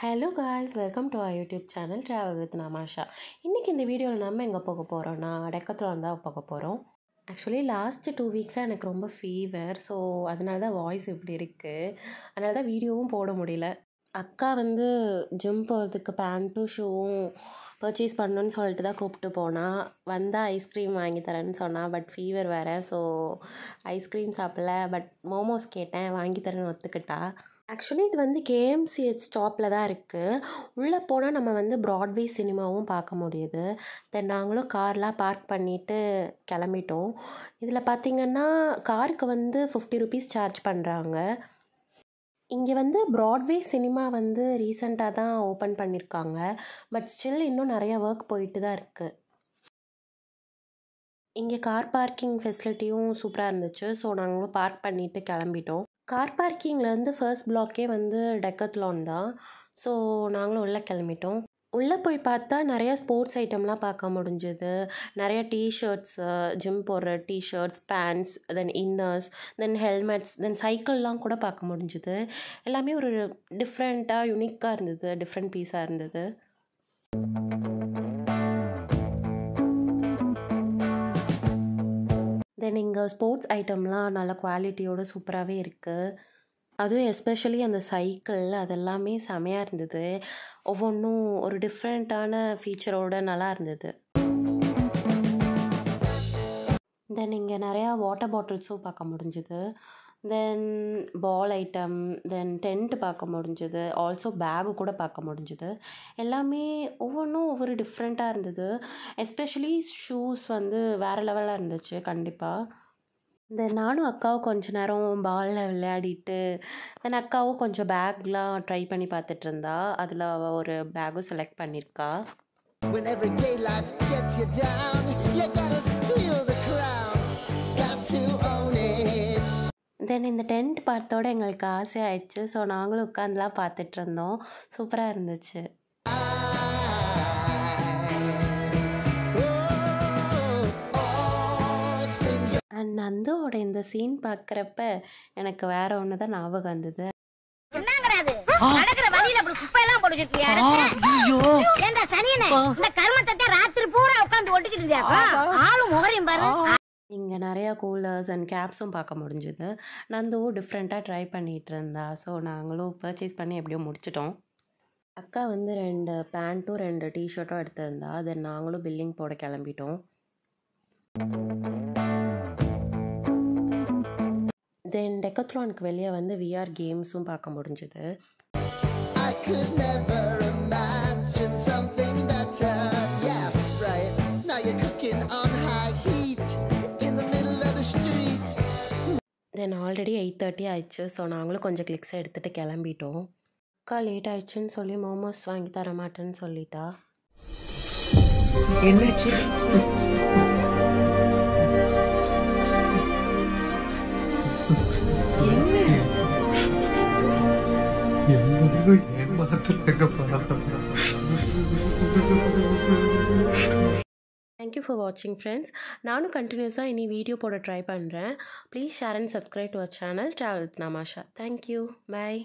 Hello guys, welcome to our YouTube channel Travel with Namasha. இன்னைக்கு இந்த வீடியோவில் நம்ம எங்கே போக போகிறோம்னா டெக்கத்லான் தான் போக போகிறோம். ஆக்சுவலி லாஸ்ட் 2 வீக்ஸாக எனக்கு ரொம்ப ஃபீவர், ஸோ அதனால தான் வாய்ஸ் இப்படி இருக்குது. அதனால தான் வீடியோவும் போட முடியல. அக்கா வந்து ஜிம் போகிறதுக்கு பேண்ட்டும் ஷூவும் பர்ச்சேஸ் பண்ணணுன்னு சொல்லிட்டு தான் கூப்பிட்டு போனால், வந்தால் ஐஸ்கிரீம் வாங்கி தரேன்னு சொன்னால். பட் ஃபீவர் வேறு, ஸோ ஐஸ்கிரீம் சாப்பிடல. பட் மோமோஸ் கேட்டேன், வாங்கி தரேன்னு ஒத்துக்கிட்டா. ஆக்சுவலி இது வந்து கேஎம்சிஹெச் ஸ்டாப்பில் தான் இருக்குது. உள்ளே போனால் நம்ம வந்து ப்ராட்வே சினிமாவும் பார்க்க முடியுது. தென் நாங்களும் கார்லாம் பார்க் பண்ணிவிட்டு கிளம்பிட்டோம். இதில் பார்த்திங்கன்னா காருக்கு வந்து 50 ருபீஸ் சார்ஜ் பண்ணுறாங்க. இங்கே வந்து ப்ராட்வே சினிமா வந்து ரீசெண்டாக தான் ஓப்பன் பண்ணியிருக்காங்க. பட் ஸ்டில் இன்னும் நிறையா ஒர்க் போயிட்டு தான் இருக்குது. இங்கே கார் பார்க்கிங் ஃபெசிலிட்டியும் சூப்பராக இருந்துச்சு. ஸோ நாங்களும் பார்க் பண்ணிவிட்டு கிளம்பிட்டோம். கார் பார்க்கிங்லேருந்து ஃபர்ஸ்ட் பிளாக்கே வந்து டெக்கத்லான் தான். ஸோ நாங்களும் உள்ளே கிளம்பிட்டோம். உள்ளே போய் பார்த்தா நிறையா ஸ்போர்ட்ஸ் ஐட்டம்லாம் பார்க்க முடிஞ்சுது. நிறையா டிஷர்ட்ஸு, ஜிம் போடுற டிஷர்ட்ஸ், பேண்ட்ஸ், தென் இன்னர்ஸ், தென் ஹெல்மெட்ஸ், தென் சைக்கிள்லாம் கூட பார்க்க முடிஞ்சுது. எல்லாமே ஒரு டிஃப்ரெண்ட்டாக யூனிக்காக இருந்தது, டிஃப்ரெண்ட் பீஸாக இருந்தது. தென் இங்கே ஸ்போர்ட்ஸ் ஐட்டம்லாம் நல்ல குவாலிட்டியோடு சூப்பராகவே இருக்குது. அதுவும் எஸ்பெஷலி அந்த சைக்கிள் அதெல்லாமே செமையாக இருந்தது. ஒவ்வொன்றும் ஒரு டிஃப்ரெண்ட்டான ஃபீச்சரோடு நல்லா இருந்தது. தென் இங்கே நிறையா வாட்டர் பாட்டில்ஸும் பார்க்க முடிஞ்சுது. தென் பால் ஐட்டம், தென் டென்ட் பார்க்க முடிஞ்சுது. ஆல்சோ பேகு கூட பார்க்க முடிஞ்சுது. எல்லாமே ஒவ்வொன்றும் ஒவ்வொரு டிஃப்ரெண்ட்டாக இருந்தது. எஸ்பெஷலி ஷூஸ் வந்து வேறு லெவலாக இருந்துச்சு கண்டிப்பாக. தென் நானும் அக்காவும் கொஞ்சம் நேரம் பாலில் விளையாடிட்டு, தென் அக்காவும் கொஞ்சம் பேக்லாம் ட்ரை பண்ணி பார்த்துட்டு இருந்தா. அதில் அவள் ஒரு பேக்கும் செலக்ட் பண்ணியிருக்கா. தென் இந்த டென்ட் பார்த்தோட எங்களுக்கு ஆசையாயிடுச்சு. ஸோ நாங்களும் உட்காந்துலாம் பார்த்துட்டு இருந்தோம். சூப்பராக இருந்துச்சு. அண்ட் நந்துவோட இந்த சீன் பார்க்குறப்ப எனக்கு வேற ஒன்று தான் ஞாபகம் வந்தது. இங்கே நிறையா கூலர்ஸ் அண்ட் கேப்ஸும் பார்க்க முடிஞ்சுது. நந்துவும் டிஃப்ரெண்ட்டாக ட்ரை பண்ணிகிட்டு இருந்தா. ஸோ நாங்களும் பர்ச்சேஸ் பண்ணி எப்படியோ முடிச்சிட்டோம். அக்கா வந்து 2 பேண்ட்டும் 2 டிஷர்ட்டும் எடுத்திருந்தா. தென் நாங்களும் பில்லிங் போட கிளம்பிட்டோம். தென் டெக்கத்லானுக்கு வெளியே வந்து விஆர் கேம்ஸும் பார்க்க முடிஞ்சுது. தென் ஆல்ரெடி 8:30 ஆயிடுச்சு. ஸோ நாங்களும் கொஞ்சம் கிளிக்ஸை எடுத்துகிட்டு கிளம்பிட்டோம். அக்கா லேட் ஆயிடுச்சுன்னு சொல்லி மோமோஸ் வாங்கி தர மாட்டேன்னு சொல்லிட்டா. Thank you for watching friends. நானும் கண்டினியூஸாக இனி வீடியோ போட ட்ரை பண்ணுறேன். Please share and subscribe to our channel Travel with Namasha. Thank you. Bye.